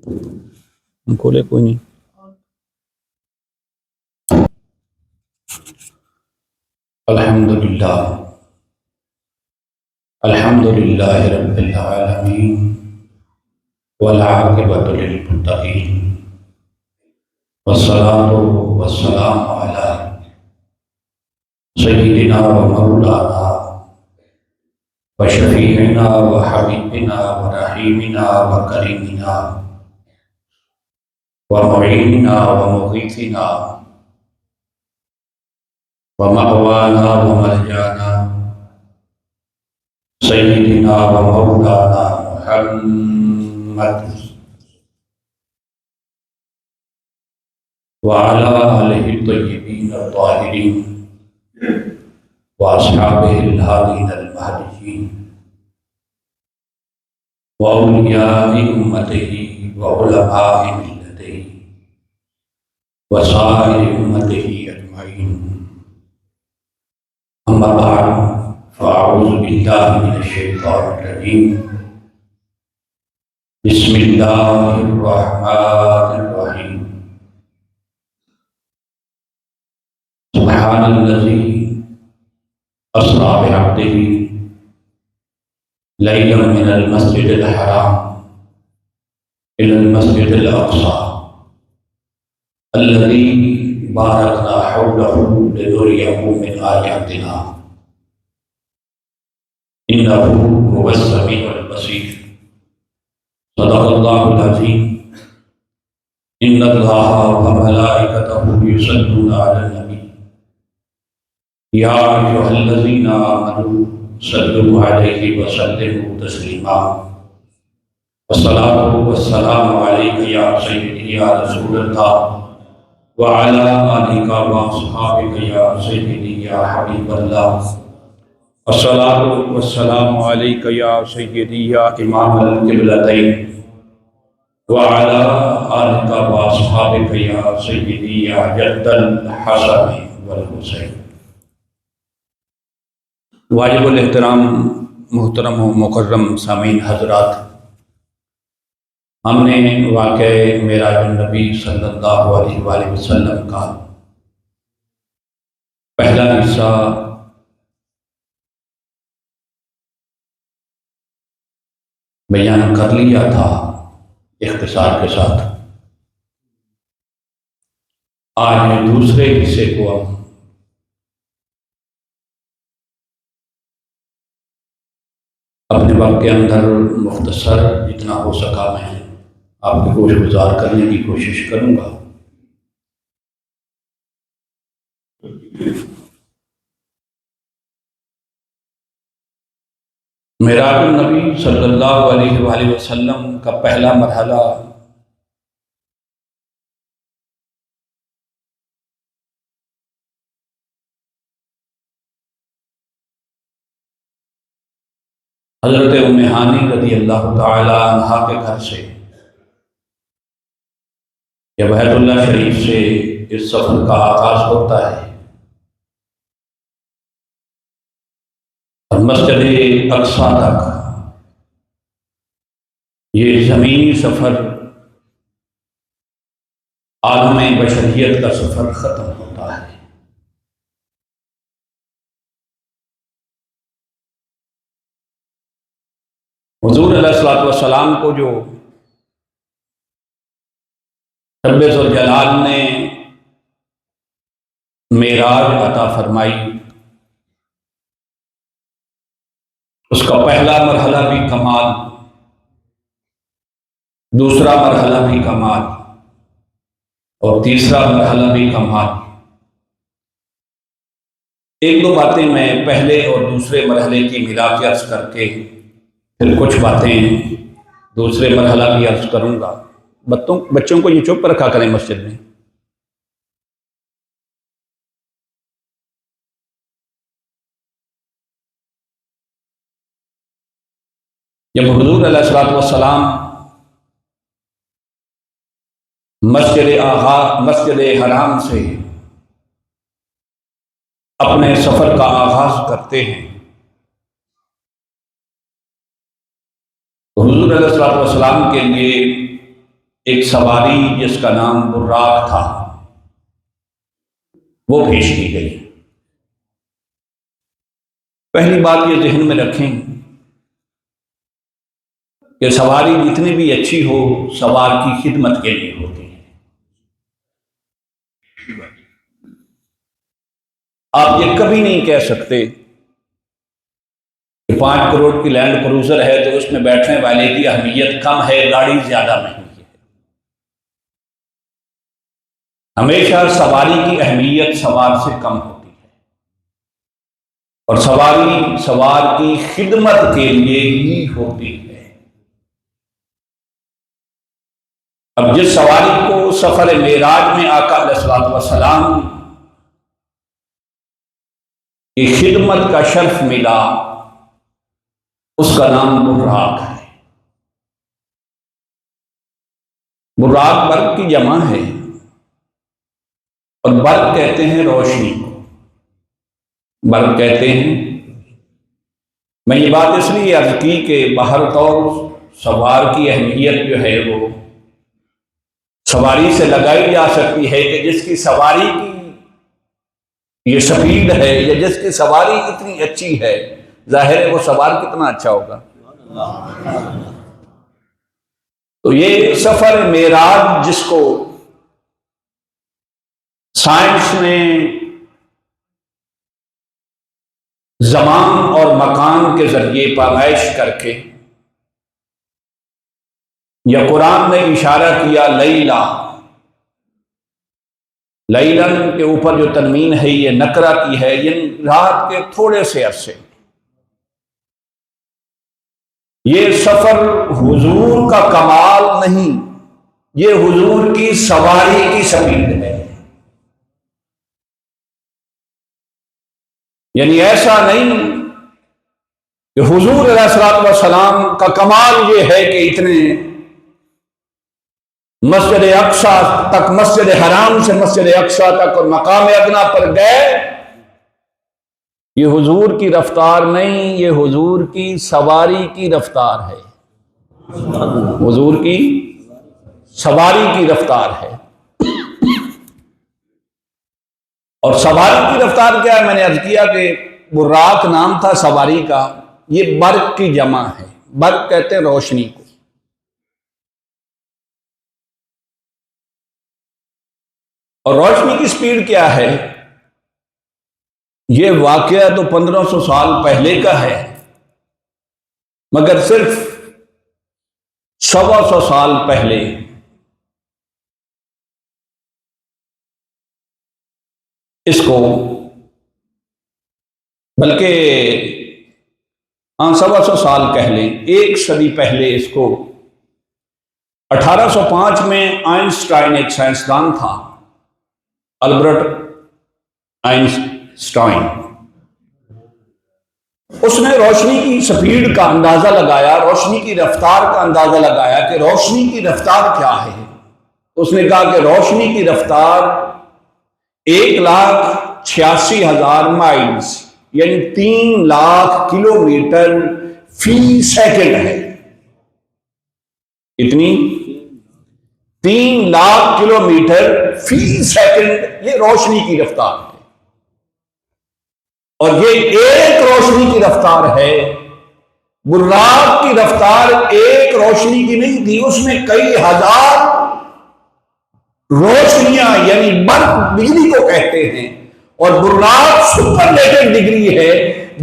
हम खोले कोई नहीं। अल्हम्दुलिल्लाह अल्हम्दुलिल्लाहि रब्बिल आलमीन वल आक़िबतु लिल मुत्तक़ीन वस्सलातु वस्सलामु अला सय्यिदिना व मौलाना व शफ़ीइना व हबीबिना व रहीमिना व करीमिना व मुईनिना व मुग़ीथिना व मअवाना व मलजाना सय्यिदिना व मौलाना मुहम्मद व अला आलिहि तय्यबीन अत्ताहिरीन व अस्हाबिहिल हादीन अल महदीयीन व औलियाए उम्मतिही व उलमाए मिल्लतिही व साइरि उम्मतिही अजमईन। अम्मा बाद फ़अऊज़ु बिल्लाहि मिनश शैतानिर रजीम। बिस्मिल्लाहिर रहमानिर रहीम। सुब्हानल्लज़ी अस्रा बिअब्दिही लैलन मिनल मस्जिदिल हराम इलल मस्जिदिल अक़सा अल्लज़ी बारकना हौलहु लिनुरियहु मिन आयातिना इन्नहु हुवस समीउल बसीर। सदक़ल्लाहुल अज़ीम। इन्नल्लाहा व मलाइकतहु युसल्लूना अलन नबी या अय्युहल्लज़ीना आमनू सल्लु अलैहि व सल्लिमू तस्लीमा। अस्सलातु वस्सलामु अलैका या सय्यदी या रसूलल्लाह व अला आलिका व अस्हाबिका या सय्यदी या हबीबल्लाह। अस्सलातु वस्सलामु अलैका या सय्यदी या इमामल क़िबलतैन व अला आलिका व अस्हाबिका या सय्यदी या जद्दल हसन वल हुसैन। वाजिबुल एहतराम मोहतरम व मुकर्रम सामीन हज़रात, हमने वाक़े मेराजुन नबी सल्लल्लाहु अलैहि वसल्लम का पहला हिस्सा बयान कर लिया था इख्तिसार के साथ। आज दूसरे हिस्से को हम अपने वक्त के अंदर मुख्तसर जितना हो सका मैं आपकी गोश गुजार करने की कोशिश करूँगा। मेराजुन नबी सल्लल्लाहु अलैहि वसल्लम का पहला मरहला हज़रत उम्मे हानी रज़ी अल्लाह ताला अन्हा के घर से या बैतुल्लाह शरीफ से इस सफ़र का आगाज़ होता है और मस्जिद अक़सा तक ये ज़मीनी सफ़र आलम बशरियत का सफ़र ख़त्म होता है। हुज़ूर अलैहिस्सलातु वस्सलाम को जो रब्बे ज़ुल जलाल ने मेराज अता फरमाई, उसका पहला मरहला भी कमाल, दूसरा मरहला भी कमाल और तीसरा मरहला भी कमाल। एक दो बातें मैं पहले और दूसरे मरहले की मिला के अर्ज करके फिर कुछ बातें दूसरे मरहला की अर्ज करूँगा। बच्चों को ये चुप रखा करें मस्जिद में। जब हुज़ूर अलैहिस्सलातु वस्सलाम मस्जिद हराम से अपने सफ़र का आगाज़ करते हैं, हुज़ूर अलैहिस्सलातु वस्सलाम के लिए एक सवारी जिसका नाम बुर्राक था वो पेश की गई। पहली बात ये जहन में रखें कि सवारी जितनी भी अच्छी हो सवार की खिदमत के लिए होती है। आप ये कभी नहीं कह सकते कि 5 करोड़ की लैंड क्रूजर है तो उसमें बैठने वाले की अहमियत कम है, गाड़ी ज्यादा महंगी है। हमेशा सवारी की अहमियत सवार से कम होती है और सवारी सवार की खिदमत के लिए ही होती है। अब जिस सवारी को सफर मेराज में आका अलैहिस्सलातु वस्सलाम की खिदमत का शर्फ मिला उसका नाम बुर्राक है। बुर्राक बर्क की जमा है और बर्क कहते हैं रोशनी को, बर्क कहते हैं। मैं ये बात इसलिए अर्ज की कि बाहर तौर सवार की अहमियत जो है वो सवारी से लगाई जा सकती है कि जिसकी सवारी की ये स्पीड है या जिसकी सवारी इतनी अच्छी है, जाहिर है वो सवार कितना अच्छा होगा। तो ये सफर मेराज जिसको साइंस ने ज़मान और मकान के जरिए पैमाइश करके या कुरान ने इशारा किया लैला, लैलन के ऊपर जो तनवीन है ये नकरा की है, यानी रात के थोड़े से अरसे। ये सफर हुजूर का कमाल नहीं, ये हुजूर की सवारी की स्पीड है। यानी ऐसा नहीं कि हुजूर अलैहिस्सलातु वस्सलाम का कमाल ये है कि इतने मस्जिद अक्सा तक, मस्जिद हराम से मस्जिद अक्सा तक और मकाम अदना पर गए। ये हुजूर की रफ्तार नहीं, ये हुजूर की सवारी की रफ्तार है, हुजूर की सवारी की रफ्तार है। और सवारी की रफ्तार क्या है? मैंने अर्ज किया कि बुर्राक नाम था सवारी का, ये बर्क की जमा है। बर्क कहते हैं रोशनी को। और रोशनी की स्पीड क्या है? ये वाकया तो 1500 साल पहले का है, मगर सिर्फ 125 साल पहले इसको, बल्कि 125 साल पहले, 1 सदी पहले इसको 1805 में आइंस्टाइन, एक साइंसदान था अल्बर्ट आइंस्टाइन, उसने रोशनी की स्पीड का अंदाजा लगाया, रोशनी की रफ्तार का अंदाजा लगाया कि रोशनी की रफ्तार क्या है। उसने कहा कि रोशनी की रफ्तार 1,86,000 माइल्स यानी 3 लाख किलोमीटर फी सेकंड है। इतनी 3 लाख किलोमीटर फी सेकंड ये रोशनी की रफ्तार है। और ये एक रोशनी की रफ्तार है। बुर्राक की रफ्तार एक रोशनी की नहीं थी, उसमें कई हजार रोशनियां यानी बर्फ बिजली को कहते हैं। और बुर्राक सुपरलेटेड डिग्री है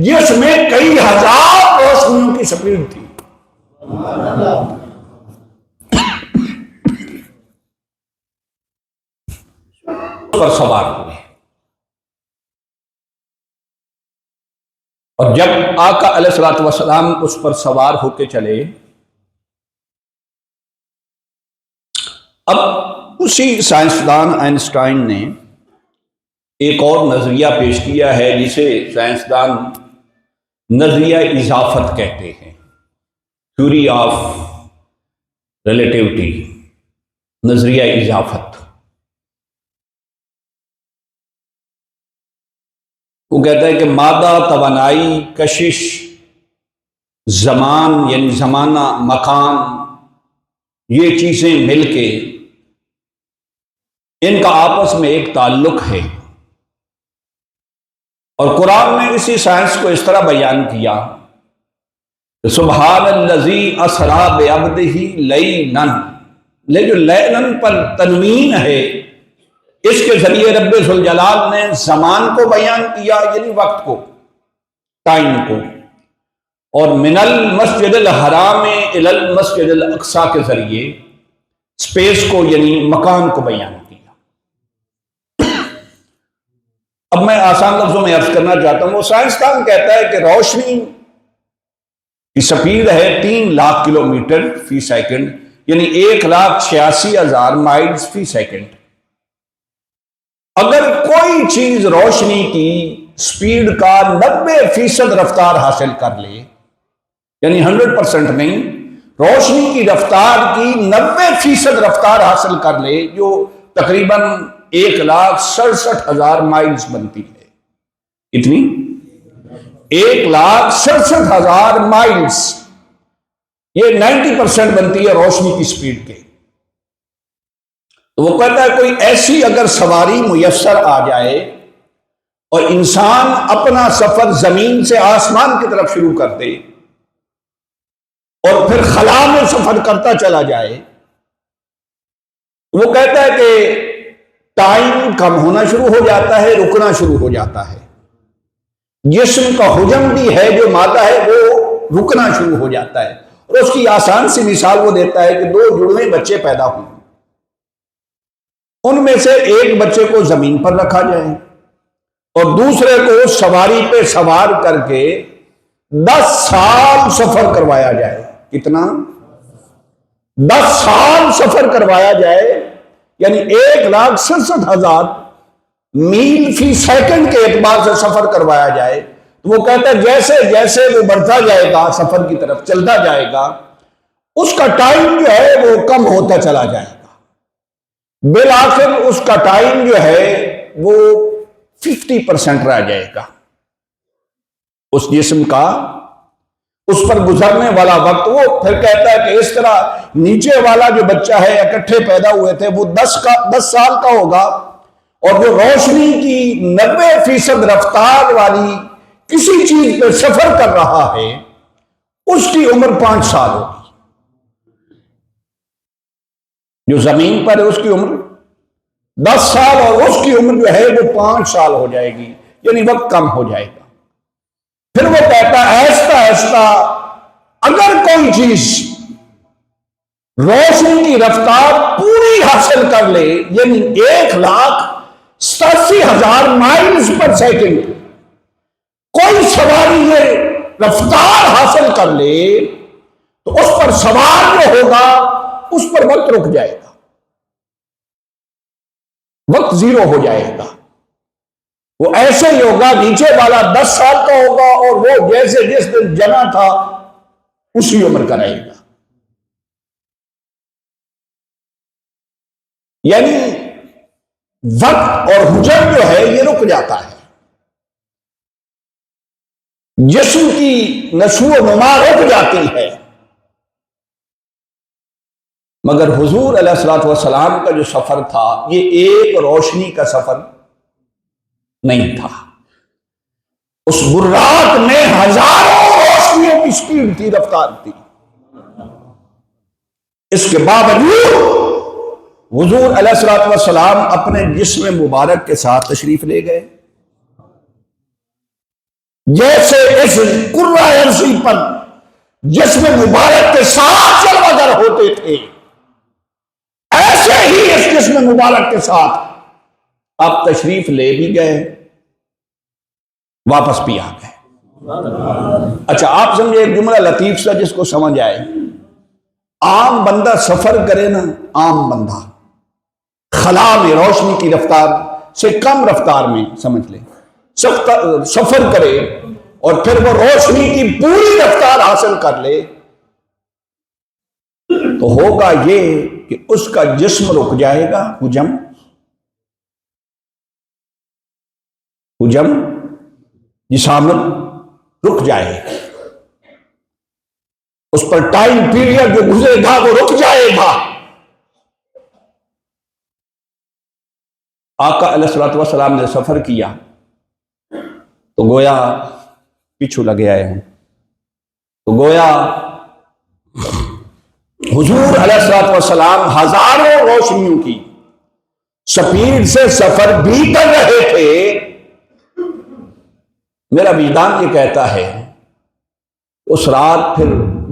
जिसमें कई हजार रोशनियों की स्पीड थी। पर सवार हुए और जब आका अलैहिस्सलातु वस्सलाम उस पर सवार होके चले, अब उसी साइंसदान आइंस्टाइन ने एक और नजरिया पेश किया है जिसे साइंसदान नजरिया इजाफत कहते हैं, थ्योरी ऑफ रिलेटिविटी, नजरिया इजाफत। वो कहता है कि मादा, तवानाई, कशिश, जमान यानी जमाना, मकान ये चीजें मिलके इनका आपस में एक ताल्लुक है। और कुरान ने इसी साइंस को इस तरह बयान किया, सुब्हानल्लज़ी असरा बिअब्दिही लैलन, ले जो लैलन पर तनवीन है, इसके जरिए रब्बे जुल जलाल ने जमान को बयान किया, यानी वक्त को, टाइम को, और मिनल मस्जिदिल हराम इलल मस्जिदिल अक्सा के जरिए स्पेस को यानी मकान को बयान किया। अब मैं आसान लफ्जों में अर्ज करना चाहता हूं, वो साइंसदान कहता है कि रोशनी की स्पीड है 3 लाख किलोमीटर फी सेकंड, यानी 1,86,000 माइल्स फी सेकंड। अगर कोई चीज रोशनी की स्पीड का 90% रफ्तार हासिल कर ले, यानी 100% नहीं, रोशनी की रफ्तार की 90% रफ्तार हासिल कर ले, जो तकरीबन 1,67,000 माइल्स बनती है। कितनी? 1,67,000 माइल्स, ये 90% बनती है रोशनी की स्पीड के। तो वो कहता है कोई ऐसी अगर सवारी मुयस्सर आ जाए और इंसान अपना सफर जमीन से आसमान की तरफ शुरू कर दे और फिर खला में सफर करता चला जाए, वो कहता है कि टाइम कम होना शुरू हो जाता है, रुकना शुरू हो जाता है। जिस्म का हुजम भी है, जो मादा है, वो रुकना शुरू हो जाता है। और उसकी आसान सी मिसाल वो देता है कि 2 जुड़वे बच्चे पैदा हुए, उनमें से एक बच्चे को जमीन पर रखा जाए और दूसरे को सवारी पे सवार करके 10 साल सफर करवाया जाए। कितना? 10 साल सफर करवाया जाए, यानी 1,67,000 मील फी सेकंड के एतबार से सफर करवाया जाए। तो वो कहता है जैसे जैसे वो बढ़ता जाएगा, सफर की तरफ चलता जाएगा, उसका टाइम जो है वो कम होता चला जाएगा। बिल आखिर उसका टाइम जो है वो 50% रह जाएगा। उस जिस्म का उस पर गुजरने वाला वक्त, वो फिर कहता है कि इस तरह नीचे वाला जो बच्चा है, इकट्ठे पैदा हुए थे, वो 10 साल का होगा, और जो रोशनी की 90% रफ्तार वाली किसी चीज पर सफर कर रहा है, उसकी उम्र 5 साल होगी। जो जमीन पर है उसकी उम्र 10 साल और उसकी उम्र जो है वो 5 साल हो जाएगी, यानी वक्त कम हो जाएगा। फिर वो कहता है ऐसा ऐसा अगर कोई चीज रोशनी की रफ्तार पूरी हासिल कर ले, यानी 1,87,000 माइल्स पर सेकंड, कोई सवारी ये रफ्तार हासिल कर ले, तो उस पर सवार जो होगा उस पर वक्त रुक जाएगा, वक्त 0 हो जाएगा। वो ऐसे ही होगा, नीचे वाला 10 साल का होगा और वो जैसे जिस दिन जना था उसी उम्र का रहेगा। यानी वक्त और हुजर जो है ये रुक जाता है, जिस्म की नशो नुमा रुक जाती है। मगर हुजूर अलैहिस्सलातु वस्सलाम का जो सफर था, ये एक रोशनी का सफर नहीं था। उस बुर्राक में हजारों रोशनियों की स्पीड थी, रफ्तार थी। इसके बावजूद हुजूर अलैहिस्सलातु वस्सलाम अपने जिस्म मुबारक के साथ तशरीफ ले गए। जैसे इस कुर्रा अर्शी पर जिस्म मुबारक के साथ जलवागर होते थे, ऐसे ही इस जिस्म मुबारक के साथ आप तशरीफ ले भी गए, वापस भी आ गए। अच्छा, आप समझे एक जुमला लतीफ सा जिसको समझ आए। आम बंदा सफर करे ना, आम बंदा खला में रोशनी की रफ्तार से कम रफ्तार में समझ ले सफर करे और फिर वो रोशनी की पूरी रफ्तार हासिल कर ले, तो होगा ये कि उसका जिस्म रुक जाएगा, हुजम जिसामत रुक जाएगा। उस पर टाइम पीरियड जो गुजरेगा वो रुक जाएगा। आका अलैहिस्सलातु वस्सलाम ने सफर किया तो गोया पीछू लगे आए हैं, तो गोया हुजूर अलैहिस्सलातु वस्सलाम हजारों रोशनियों की स्पीड से सफर भी कर रहे थे। मेरा विधान ये कहता है उस रात फिर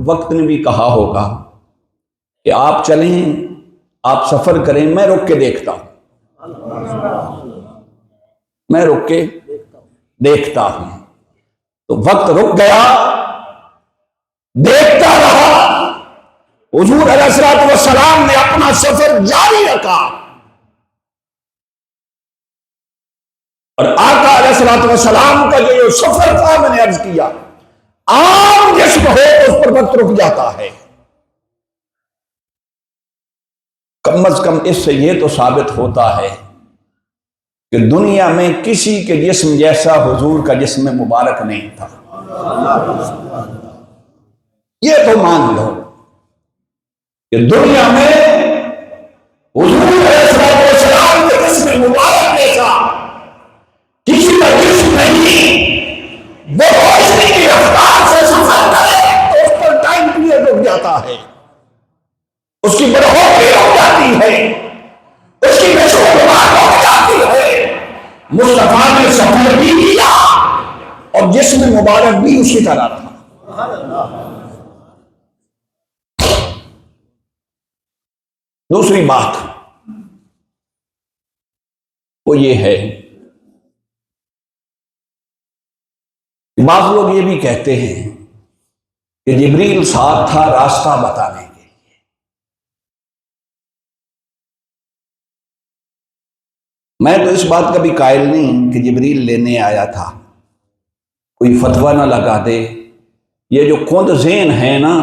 वक्त ने भी कहा होगा कि आप चलें, आप सफर करें, मैं रुक के देखता हूं, मैं रुक के देखता हूं। तो वक्त रुक गया, देखता रहा। हुजूर अलैहिस्सलातु वस्सलाम ने अपना सफर जारी रखा और आका अलैहिस्सलातु वस्सलाम का जो सफर था, मैंने अर्ज किया, आम जिस्म हो उस पर वक्त रुक जाता है। कम अज कम इससे यह तो साबित होता है कि दुनिया में किसी के जिस्म जैसा हुजूर का जिस्म मुबारक नहीं था। यह तो मान लो कि दुनिया में हुजूर अलैहिस्सलातु वस्सलाम के जिस्म मुबारक जैसा किसी का जिस्म नहीं। वो रोशनी की रफ्तार से सफर करे तो उस पर टाइम पीरियड रुक जाता है, उसकी बढ़ोतरी रुक जाती है, उसकी नशोनुमा रुक जाती है। मुस्तफा ने सफर भी किया और जिस्म मुबारक भी उसी तरह रहा। दूसरी बात वो ये है, बात लोग ये भी कहते हैं कि जिब्रील साथ था रास्ता बताने के लिए। मैं तो इस बात का भी कायल नहीं कि जिब्रील लेने आया था, कोई फतवा ना लगा दे। ये जो खुद ज़हन है ना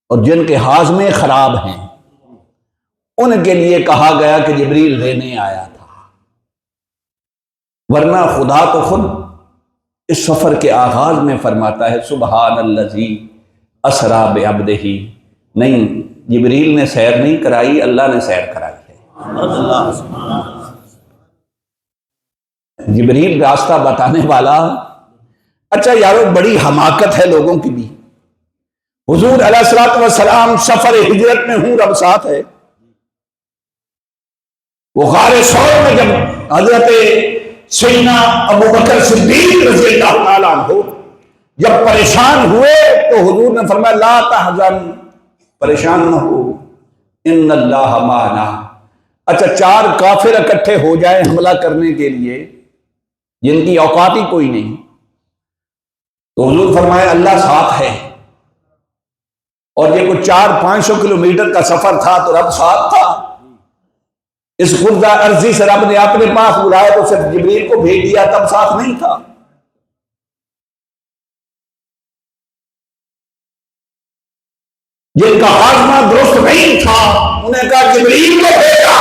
और जिनके हाजमे खराब हैं, उनके लिए कहा गया कि जिब्रील लेने आया था, वरना खुदा तो खुद इस सफर के आगाज में फरमाता है सुबहानल्लज़ी असरा बिअब्दिही। नहीं, जिब्रील ने सैर नहीं कराई, अल्लाह ने सैर कराई है। जिब्रील रास्ता बताने वाला। अच्छा यारो, बड़ी हमाकत है लोगों की भी। हुजूर अलैहिस्सलातु वस्सलाम सफर हिजरत में हूं, रब साथ है। वो गारे सौर में जब हजरत सैयदना अबू बकर सिद्दीक रज़ियल्लाहु ताला अन्हु जब परेशान हुए तो हुजूर ने फरमाया ला तहज़न, परेशान न हो, इन्नल्लाह माना। अच्छा, 4 काफिर इकट्ठे हो जाए हमला करने के लिए जिनकी औकात ही कोई नहीं, तो हुजूर फरमाया अल्लाह साथ है। और ये कोई 400-500 किलोमीटर का सफर था तो रब साथ था। इस गुर्दा अर्जी से रब ने अपने पास बुलाया तो सिर्फ जिब्रील को भेज दिया, तब साथ नहीं था। जिनका हाजमा दुरुस्त नहीं था उन्हें कहा जिब्रील को भेजा,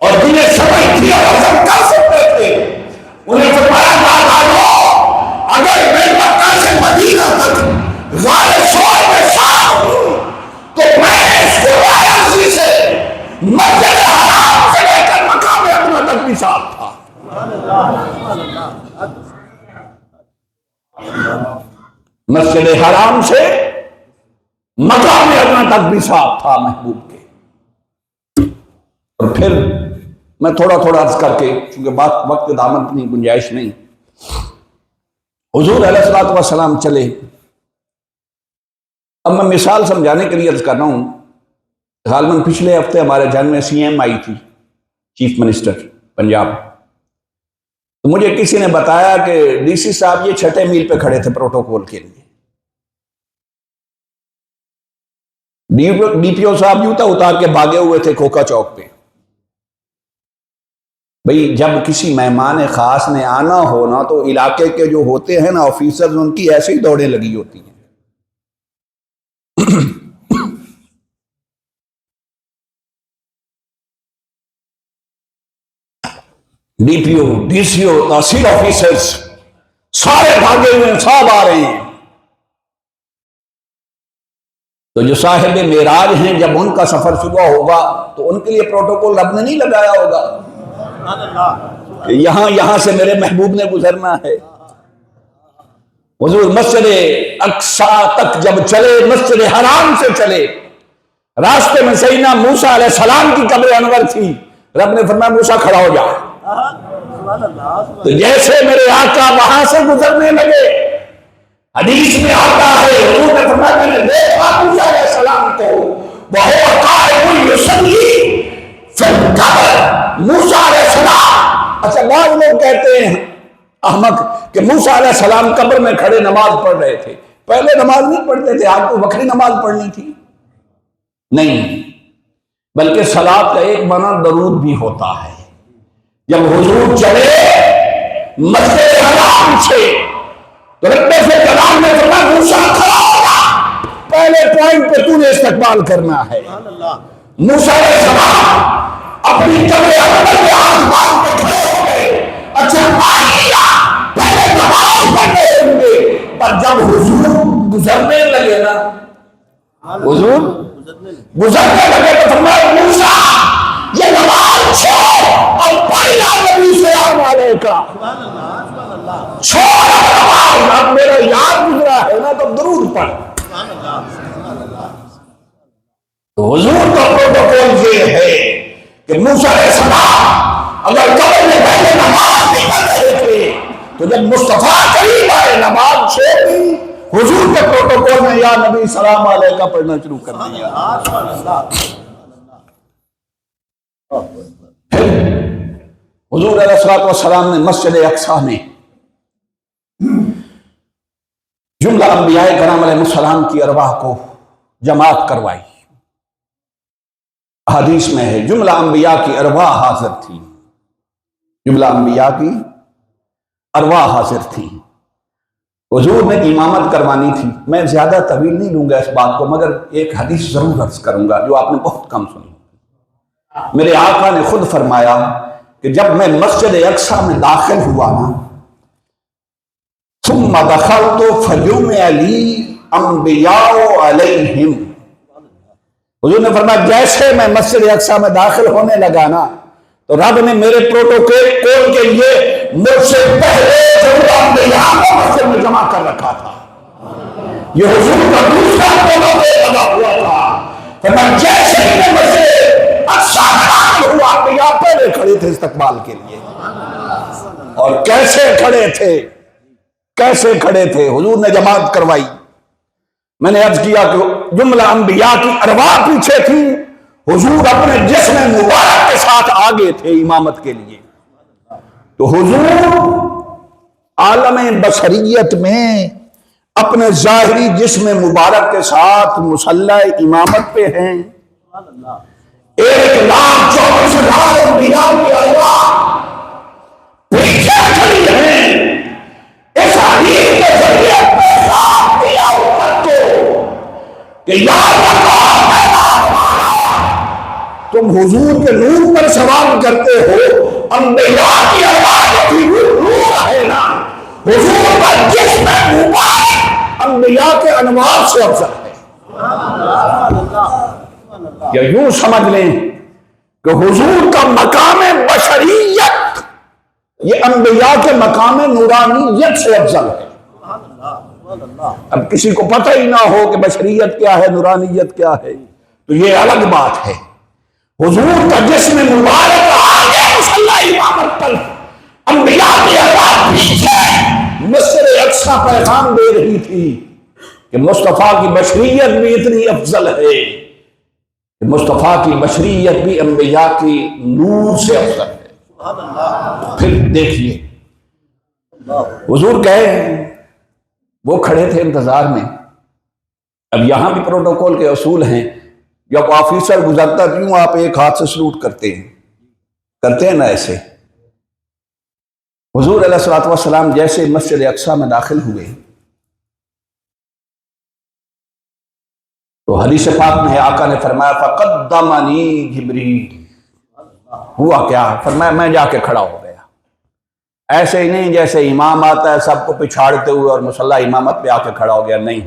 और जिन्हें समझ थी और हजम कर सकते थे उन्हें फरमाया अगर मैं मक्का से मदीना तक गारे सौर में साथ हूं तो मैं इस गुर्दा अर्जी से मस्जिद हराम से लेकर मकाम अदना तक भी साथ था। मस्जिद हराम से मकाम अदना तक भी साथ था महबूब के। और फिर मैं थोड़ा थोड़ा अर्ज करके, चूंकि बात वक्त दामन की गुंजाइश नहीं, हुजूर अलैहिस्सलातु वस्सलाम चले। अब मैं मिसाल समझाने के लिए अर्ज कर रहा हूं। गालमन पिछले हफ्ते हमारे जन में सीएम आई थी, चीफ मिनिस्टर पंजाब। तो मुझे किसी ने बताया कि डीसी साहब ये 6ठे मील पे खड़े थे प्रोटोकॉल के लिए। डीपीओ साहब जूता उतार के भागे हुए थे खोखा चौक पे। भाई, जब किसी मेहमान खास ने आना हो ना तो इलाके के जो होते हैं ना ऑफिसर्स, उनकी ऐसे ही दौड़ें लगी होती हैं। डीपीओ, डीसीओ, तहसील ऑफिसर्स सारे भागे हुए, सब आ रहे हैं। तो जो साहिब मेराज हैं, जब उनका सफर शुरू होगा तो उनके लिए प्रोटोकॉल रब ने नहीं लगाया होगा कि यहां से मेरे महबूब ने गुजरना है। हुजूर मस्जिद अक्सा तक जब चले, मस्जिद हराम से चले, रास्ते में सैयदना मूसा अलैहिस्सलाम की कब्र अनवर थी। रब ने फरमाया मूसा खड़ा हो जा। तो जैसे मेरे आका वहां से गुजरने लगे, हदीस में आता है हुजूर ने फरमाया मैंने देखा मूसा अलैहिस्सलाम को वह कायमुन युसल्ली फिल कब्र। मूसा अलैहिस्सलाम, अच्छा बाद लोग कहते हैं अहमक कि मूसा अलैहिस्सलाम कब्र में खड़े नमाज पढ़ रहे थे। पहले नमाज नहीं पढ़ते थे, आपको बकरी नमाज पढ़नी थी? नहीं, बल्कि सलात का एक माना दरूद भी होता है। जब हुजूर चले मस्जिद हराम से तो रब्बे से कलाम ने फरमाया मूसा खड़ा होगा, पहले पॉइंट पे तूने इस्तकबाल करना है। मूसा अलैहिस्सलाम अपनी कब्र अनवर में आसमान पे खड़े हो गए। अच्छा पहले नमाज पढ़ने होंगे, पर जब हुजूर गुजरने लगे ना, हुजूर गुजरने लगे तो फरमाया मूसा ये नमाज छोड़ और पढ़ना नबी सल्लल्लाहु अलैहि का छोड़ नमाज। अब मेरा याद गुजरा है ना, तो दरूद पढ़। तो हुजूर का प्रोटोकॉल ये है कि मूसा अलैहिस्सलाम अगर कब्र में पहले नमाज नहीं पढ़ रहे थे तो जब मुस्तफा करीम आए नमाज छोड़ी, हुजूर के प्रोटोकॉल में या नबी सलाम अलैका पढ़ना शुरू कर दिया। फिर हुजूर अलैहिस्सलातु वस्सलाम ने मस्जिद अक्सा में जुमला अंबियाए कराम अलैहिस्सलाम की अरवाह को जमात करवाई। हदीस में है जुमला अंबिया की अरवाह हाजिर थी, जुमला अंबिया की अरवाह हाजिर थी। हुजूर ने इमामत करवानी थी। मैं ज्यादा तवील नहीं लूंगा इस बात को, मगर एक हदीस जरूर अर्ज करूंगा जो आपने बहुत कम सुनी। मेरे आका ने खुद फरमाया कि जब मैं मस्जिद अक्सा में दाखिल हुआ ना, सुम्मा दखलतु फजुमिअ अली अंबियाउ अलैहिम। हुजूर ने फरमाया जैसे मैं मस्जिद अक्सा में दाखिल होने लगा ना, तो रब ने मेरे प्रोटोकॉल के लिए मुझसे पहले मस्जिद में जमा कर रखा था। ये हुजूर का दूसरा प्रोटोकॉल लगा हुआ था। फरमाया जैसे ही मैं मस्जिद अक्सा दाखिल हुआ, अंबिया पहले खड़े थे इस्तकबाल के लिए। और कैसे खड़े थे, कैसे खड़े थे? हुजूर ने जमात करवाई। मैंने अर्ज किया कि जुमला अंबिया की अरवाह पीछे थी, हुजूर अपने जिस्म मुबारक के साथ आगे थे इमामत के लिए। तो हुजूर आलम बशरियत में अपने जाहिरी जिस्म मुबारक के साथ मुसल्ला इमामत पे हैं। 1,24,000 अंबिया की अरवाह पीछे खड़ी हैं। इस हदीस के जरिए पैगाम दिया उम्मत को कि याद रखो तुम हुजूर के नूर पर सवाल करते हो, अंबिया की अरवाह की रूह है ना, हुजूर का जिस्म मुबारक अंबिया के अनवार से अफजल है। या यूं समझ लें कि हुजूर का मकाम बशरियत ये अंबिया के मकाम नूरानियत से अफजल है। अब किसी को पता ही ना हो कि बशरियत क्या है, नूरानियत क्या है, तो ये अलग बात है। हुजूर का जिस्म मुबारक आगे मुसल्ला इमामत पर, अंबिया की अरवाह पीछे मस्जिद अक्सा पैगाम दे रही थी कि मुस्तफा की बशरियत भी इतनी अफजल है कि मुस्तफा की बशरियत भी अंबिया की नूर से अफजल है। फिर देखिए हुजूर गए, वो खड़े थे इंतजार में। अब यहां भी प्रोटोकॉल के असूल हैं, जब ऑफिसर गुजरता क्यों आप एक हाथ से सलूट करते हैं ना ऐसे। हुजूर अलैहिस्सलातु वस्सलाम जैसे मस्जिद अक्सा में दाखिल हुए तो हदीस पाक में आका ने फरमाया फक़द्दमनी जिब्रील। हुआ क्या? फरमाया मैं जाके खड़ा हो गया। ऐसे ही नहीं जैसे इमाम आता है सबको पिछाड़ते हुए और मुसल्ला इमामत पे आके खड़ा हो गया, नहीं।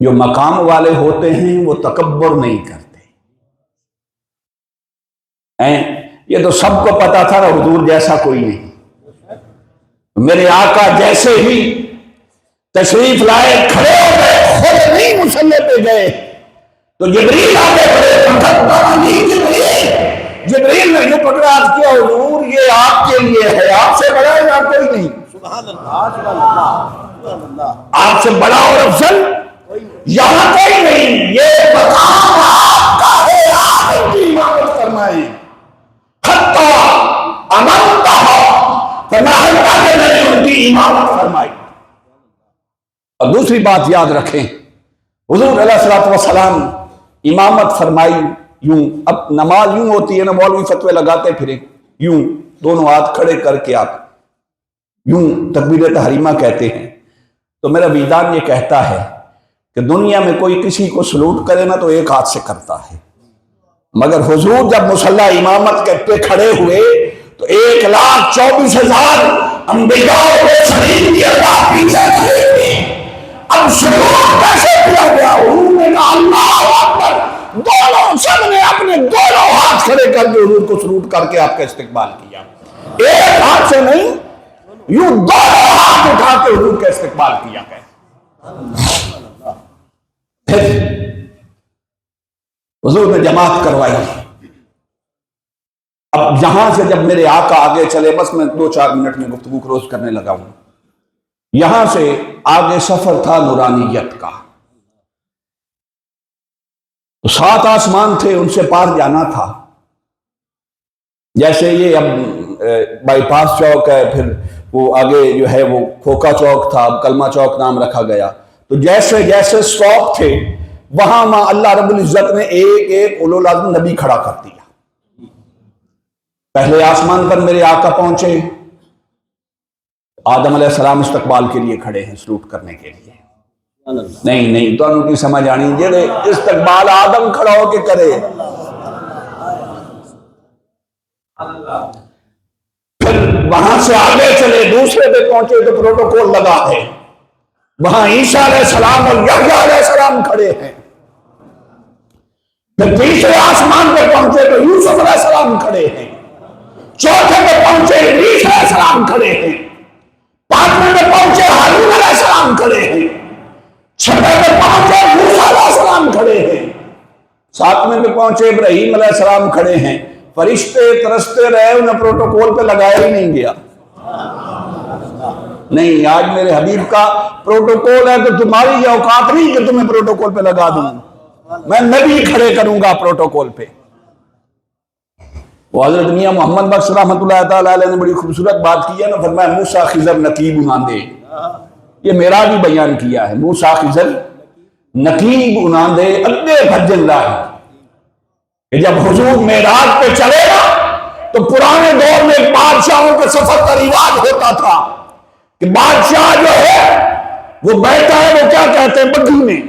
जो मकाम वाले होते हैं वो तकब्बुर नहीं करते हैं। ये तो सबको पता था ना, हुजूर जैसा कोई नहीं। मेरे आका जैसे ही तशरीफ लाए, खड़े हो गए, खुद नहीं मुसल्ले पे गए तो जिब्रील आके खड़े। जिब्रील ने जो पकड़ा किया, हुजूर ये आपके लिए है, आपसे बड़ा है कोई नहीं। आपसे बड़ा और अफजल यहां कोई नहीं। ये मकाम आपका है, आप इनकी इमारत फरमाए। हत्ता अमनता फरमाया कि मैंने उनकी इमारत फरमाई। और दूसरी बात याद रखें, हुजूर अलैहिस्सलातु वस्सलाम इमामत फरमाई यूं। अब नमाज यूं होती है ना, मौलवी फतवे लगाते फिरे, यूं दोनों हाथ खड़े करके आप यूं तकबीर तहरीमा कहते हैं। तो मेरा विधान ये कहता है कि दुनिया में कोई किसी को सलूट करे ना तो एक हाथ से करता है, मगर हुजूर जब मुसल्ला इमामत के पे खड़े हुए तो 1,24,000 अंबिया को शरीक किया। अब सलूट कैसे किया गया? उन्होंने कहा अल्लाहु अकबर, दोनों सबने अपने दोनों हाथ खड़े करके हुजूर को सलूट करके आपका इस्तिकबाल किया। एक हाथ से नहीं, यूं दोनों हाथ उठा के हुजूर का इस्तिकबाल किया गया। फिर हुजूर ने जमात करवाई। अब यहां से जब मेरे आका आगे चले, बस मैं 2-4 मिनट में गुफ्तगू क्लोज करने लगा हूं। यहां से आगे सफर था नूरानियत का। तो 7 आसमान थे, उनसे पार जाना था। जैसे ये अब बाईपास चौक है, फिर वो आगे जो है वो खोखा चौक था, अब कलमा चौक नाम रखा गया। तो जैसे जैसे स्टॉप थे वहां वहां अल्लाह रब्बुल इज्जत ने एक एक उलुल आज़म नबी खड़ा कर दिया। पहले आसमान पर मेरे आका पहुंचे, आदम अलैहिस्सलाम इस्तकबाल के लिए खड़े हैं, सलूट करने के लिए। नहीं तो उनकी समझ आनी, जेड़े इस्तकबाल आदम खड़ा होके करे। फिर वहां से आगे चले, दूसरे पे पहुंचे तो प्रोटोकॉल लगा है, वहां ईसा अलैहिस्सलाम और यहया अलैहिस्सलाम खड़े हैं। फिर तीसरे आसमान पे पहुंचे तो यूसुफ अलैहिस्सलाम खड़े हैं। चौथे पे पहुंचे इदरीस अलैहिस्सलाम खड़े हैं। 5वें पे पहुंचे हारून अलैहिस्सलाम खड़े हैं। 6वें पे पहुंचे मूसा अलैहिस्सलाम खड़े हैं। 7वें पे पहुंचे इब्राहीम अलैहिस्सलाम खड़े हैं। फरिश्ते तरसते रहे, उन्हें प्रोटोकॉल पे लगाया ही नहीं गया। नहीं, आज मेरे हबीब का प्रोटोकॉल है तो तुम्हारी ये औकात नहीं कि तुम्हें प्रोटोकॉल पे लगा दूं। मैं नबी खड़े करूंगा प्रोटोकॉल पे। वो हजरत मियां मोहम्मद बख्श रहमतुल्लाह तआला अलैह ने बड़ी खूबसूरत बात की है ना, फरमाया मूसा खिजर नकीब उनांदे। ये मेरा भी बयान किया है, मूसा खिजर नकीब उनांदे अद्दे भजन लाए। जब हुजूर मेराज पे चले ना तो पुराने दौर में बादशाहों के सफर का रिवाज होता था कि बादशाह जो है वो बैठा है, वो क्या कहते हैं, बग्घी में,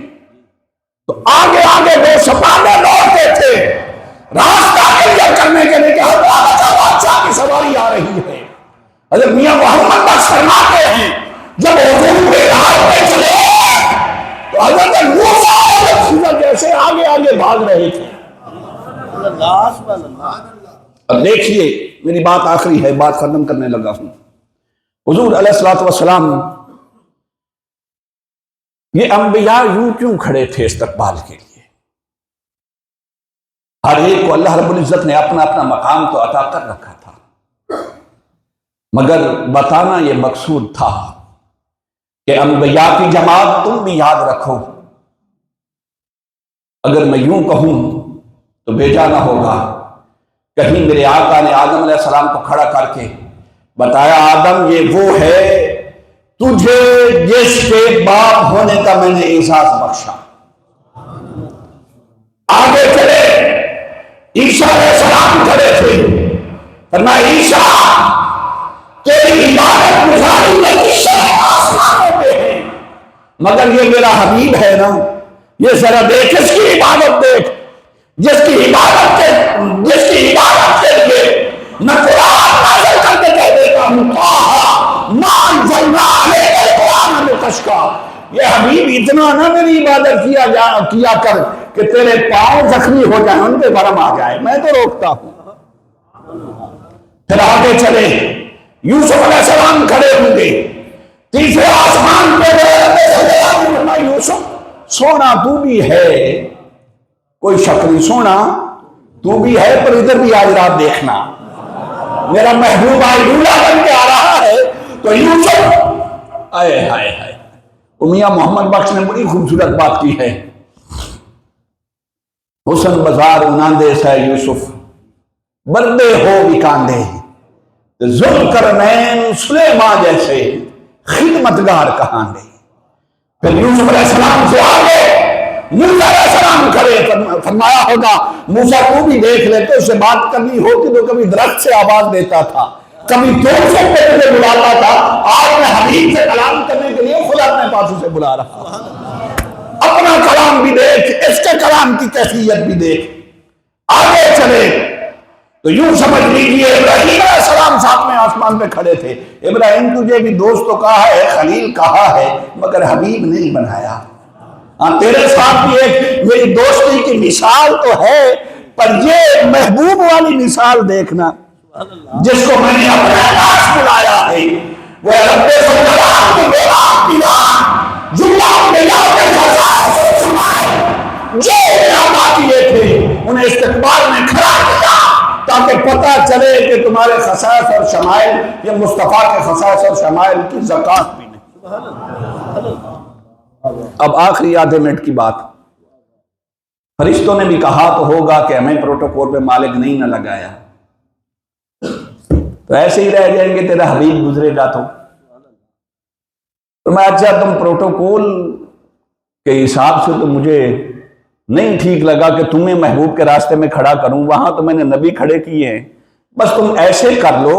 तो आगे आगे दो सपाटे लौटते थे रास्ता क्लियर करने के लिए। बादशाह की सवारी आ रही है। हज़रत मियां मोहम्मद बख्श फरमाते हैं जब हुजूर मेराज पे चले तो हज़रत मूसा और खिज़र जैसे आगे आगे भाग रहे थे। अब देखिए, मेरी बात आखिरी है, बात खत्म करने लगा हूं। हुजूर अलैहिस्सलातु वस्सलाम ये अंबिया यूं क्यों खड़े थे इस्तकबाल के लिए? हर एक को अल्लाह रब्बुल इज्जत ने अपना अपना मकाम तो अता कर रखा था, मगर बताना यह मकसूद था कि अंबिया की जमात तुम भी याद रखो। अगर मैं यूं कहूं तो बेजाना होगा। कहीं मेरे आका ने आदम अलैहिस्सलाम को खड़ा करके बताया, आदम ये वो है तुझे जिसके बाप होने का मैंने एहसास बख्शा। आगे चले, ईसा अलैहिस्सलाम खड़े थे, फरमाया ईसा तेरी इबादत गुजारी नहीं आसमानों पे है, मगर ये मेरा हबीब है ना, ये जरा देख, इसकी इबादत देख, जिसकी इबादत के लिए मैं कुरान नाज़िल करके कह देता हूं, ये हबीब इतना ना मेरी इबादत किया कर कि तेरे पांव जख्मी हो जाए, उन पे भरम आ जाए, मैं तो रोकता हूं। फिर आगे चले, यूसुफ अलैहिस्सलाम खड़े होंगे, तीसरे आसमान पे यूसुफ सोना तू भी है, कोई शक नहीं, सोना तू भी है, पर इधर भी आज रात देखना, मेरा महबूब दूल्हा बन के आ रहा है। तो यूसुफ आए हाय हाय, मियां मोहम्मद बख्श ने बड़ी खूबसूरत बात की है, हुसन बाजार उनांदे से यूसुफ बर्दे हो बिकांदे, जुल्करनैन सुलेमान जैसे खिदमतगार कहांदे। फिर यूसुफ अलैहिस्सलाम से आगे मूसा अलैहिस्सलाम खड़े, फरमाया होगा मूसा तू भी देख ले, तो उससे बात करनी होती तो कभी दरख्त से आवाज देता था, कभी दोस्तों पे मुझे बुलाता था, आज मैं हबीब से कलाम करने के लिए खुद अपने पास से बुला रहा हूं। अपना कलाम भी देख, इसके कलाम की कैफियत भी देख। आगे चले तो यूं समझ लीजिए इब्राहीम अलैहिस्सलाम साथ में आसमान पे खड़े थे। इब्राहीम तुझे भी दोस्त तो कहा है, खलील कहा है, मगर हबीब नहीं बनाया। हाँ, तेरे साथ भी एक मेरी दोस्ती की मिसाल तो है, पर ये महबूब वाली मिसाल देखना, जिसको मैंने अपने पास बुलाया है, वह रब्बे जो बाकी थे उन्हें इस्तकबाल में खड़ा किया, ताकि पता चले कि तुम्हारे खसाइस और शमाइल ये मुस्तफा के खसाइस और शमाइल की ज़कात भी नहीं। अब आखिरी आधे मिनट की बात, फरिश्तों ने भी कहा तो होगा कि हमें प्रोटोकॉल पे मालिक नहीं ना लगाया, तो ऐसे ही रह जाएंगे, तेरा हबीब गुजरेगा तो मैं, अच्छा तुम प्रोटोकॉल के हिसाब से तो मुझे नहीं ठीक लगा कि तुम्हें महबूब के रास्ते में खड़ा करूं, वहां तो मैंने नबी खड़े किए हैं, बस तुम ऐसे कर लो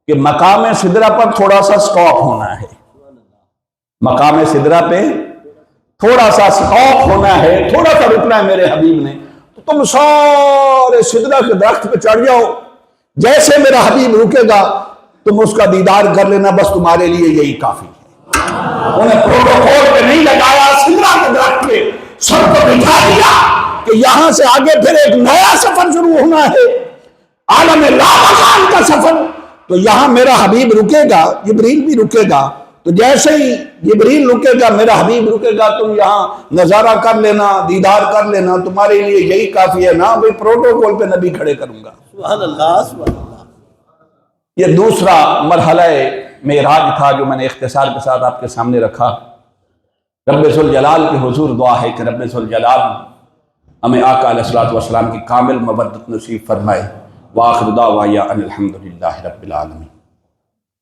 कि मकाम सिदरा पर थोड़ा सा स्टॉप होना है, मकाम सिदरा पे थोड़ा सा स्टॉप होना है, थोड़ा सा रुकना है मेरे हबीब ने, तो तुम सारे सिदरा के दरख्त पे चढ़ जाओ, जैसे मेरा हबीब रुकेगा तुम उसका दीदार कर लेना, बस तुम्हारे लिए यही काफी है। उन्हें प्रोटोकॉल पे नहीं लगाया, सिदरा के दरख्त पे सबको बिठा दिया कि यहां से आगे फिर एक नया सफर शुरू होना है, आलम लामकान का सफर। तो यहां मेरा हबीब रुकेगा, जिब्रील भी रुकेगा, तो जैसे ही जिब्रील रुकेगा मेरा हबीब रुकेगा, तुम यहां नजारा कर लेना, दीदार कर लेना, तुम्हारे लिए यही काफी है ना भाई, प्रोटोकॉल पे नबी खड़े करूंगा। सुभान अल्लाह, सुभान अल्लाह। ये दूसरा मरहला मेराज था जो मैंने इख्तिसार के साथ आपके सामने रखा। रब्बे जुल जलाल के हुजूर दुआ है कि रब्बे जुल जलाल हमें आका अलैहिस्सलातु वस्सलाम की कामिल मवद्दत नसीब फरमाए। व आखिर दावा या अनिल हम्दुलिल्लाहि रब्बिल आलमीन।